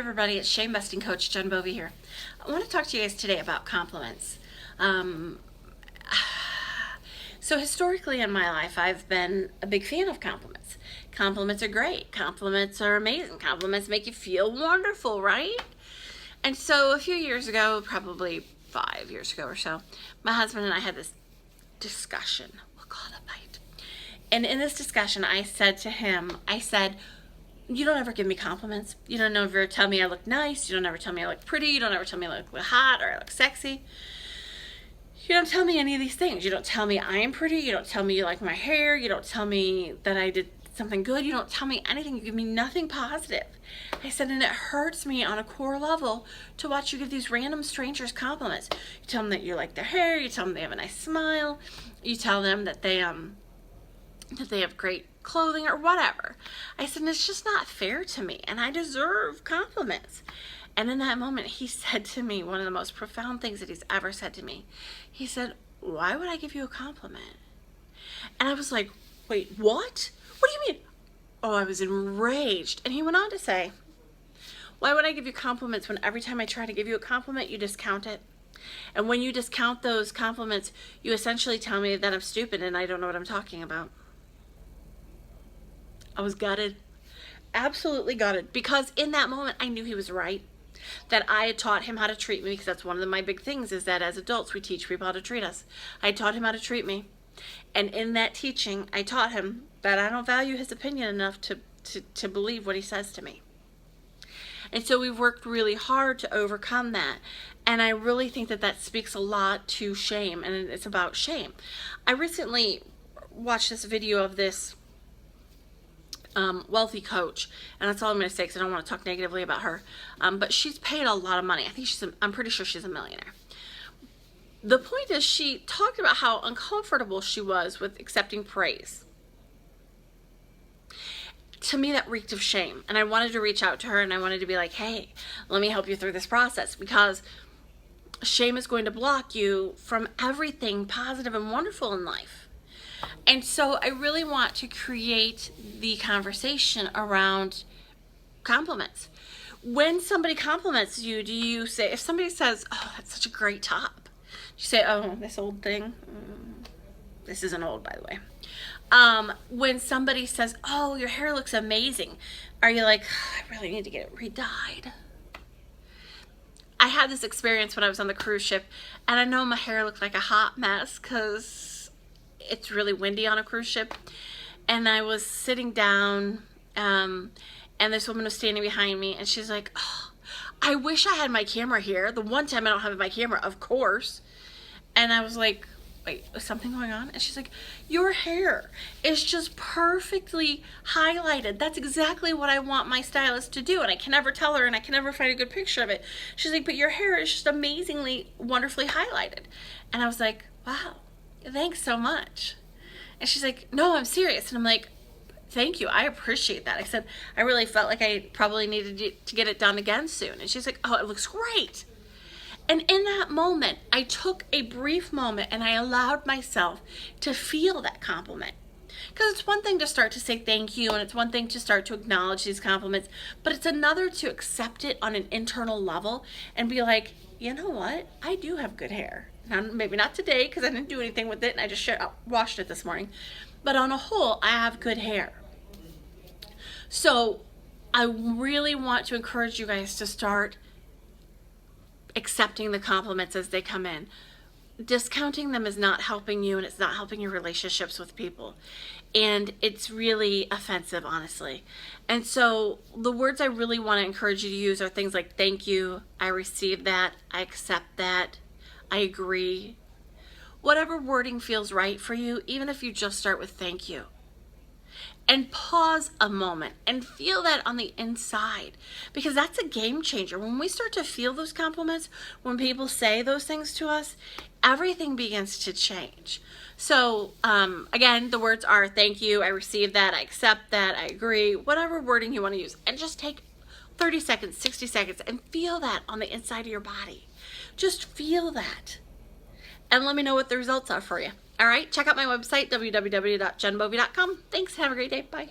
everybody, it's shame busting coach Jen Bovey here. I want to talk to you guys today about compliments. So historically in my life, I've been a big fan of compliments. Compliments are great. Compliments are amazing. Compliments make you feel wonderful, right? And so a few years ago, probably 5 years ago or so, my husband and I had this discussion. We'll call it a fight. And in this discussion, I said to him, you don't ever give me compliments. You don't ever tell me I look nice. You don't ever tell me I look pretty. You don't ever tell me I look hot or I look sexy. You don't tell me any of these things. You don't tell me I am pretty. You don't tell me you like my hair. You don't tell me that I did something good. You don't tell me anything. You give me nothing positive. I said, and it hurts me on a core level to watch you give these random strangers compliments. You tell them that you like their hair. You tell them they have a nice smile. You tell them that they have great clothing or whatever. I said, and it's just not fair to me, and I deserve compliments. And in that moment, he said to me one of the most profound things that he's ever said to me. He said, why would I give you a compliment? And I was like, wait, what? What do you mean? Oh, I was enraged. And he went on to say, why would I give you compliments when every time I try to give you a compliment, you discount it? And when you discount those compliments, you essentially tell me that I'm stupid and I don't know what I'm talking about. I was gutted, absolutely gutted, because in that moment I knew he was right, that I had taught him how to treat me, because that's one of my big things is that as adults we teach people how to treat us. I taught him how to treat me, and in that teaching I taught him that I don't value his opinion enough to believe what he says to me. And so we've worked really hard to overcome that, and I really think that that speaks a lot to shame, and it's about shame. I recently watched this video of this wealthy coach, and that's all I'm going to say because I don't want to talk negatively about her, but she's paid a lot of money. I'm pretty sure she's a millionaire. The point is, she talked about how uncomfortable she was with accepting praise. To me, that reeked of shame, and I wanted to reach out to her and I wanted to be like, hey, let me help you through this process, because shame is going to block you from everything positive and wonderful in life. And so I really want to create the conversation around compliments. When somebody compliments you, do you say, if somebody says, oh, that's such a great top, do you say, oh, this old thing? This isn't old, by the way. When somebody says, oh, your hair looks amazing, are you like, I really need to get it re-dyed? I had this experience when I was on the cruise ship, and I know my hair looked like a hot mess because it's really windy on a cruise ship, and I was sitting down, and this woman was standing behind me, and she's like, oh, I wish I had my camera here. The one time I don't have my camera, of course. And I was like, wait, is something going on? And she's like, your hair is just perfectly highlighted. That's exactly what I want my stylist to do. And I can never tell her, and I can never find a good picture of it. She's like, but your hair is just amazingly, wonderfully highlighted. And I was like, wow, thanks so much. And she's like, no, I'm serious. And I'm like, thank you, I appreciate that. I said, I really felt like I probably needed to get it done again soon. And she's like, oh, it looks great. And in that moment, I took a brief moment and I allowed myself to feel that compliment. Because it's one thing to start to say thank you, and it's one thing to start to acknowledge these compliments, but it's another to accept it on an internal level and be like, you know what, I do have good hair. Now, maybe not today because I didn't do anything with it and I just washed it this morning, but on a whole, I have good hair. So I really want to encourage you guys to start accepting the compliments as they come in. Discounting them is not helping you, and it's not helping your relationships with people, and it's really offensive, honestly. And so the words I really want to encourage you to use are things like thank you, I receive that, I accept that, I agree. Whatever wording feels right for you, even if you just start with thank you. And pause a moment and feel that on the inside, because that's a game changer. When we start to feel those compliments, when people say those things to us, everything begins to change. So again, the words are thank you, I receive that, I accept that, I agree, whatever wording you want to use. And just take 30 seconds, 60 seconds and feel that on the inside of your body. Just feel that. And let me know what the results are for you. All right, check out my website, www.jenbovey.com. Thanks, have a great day, bye.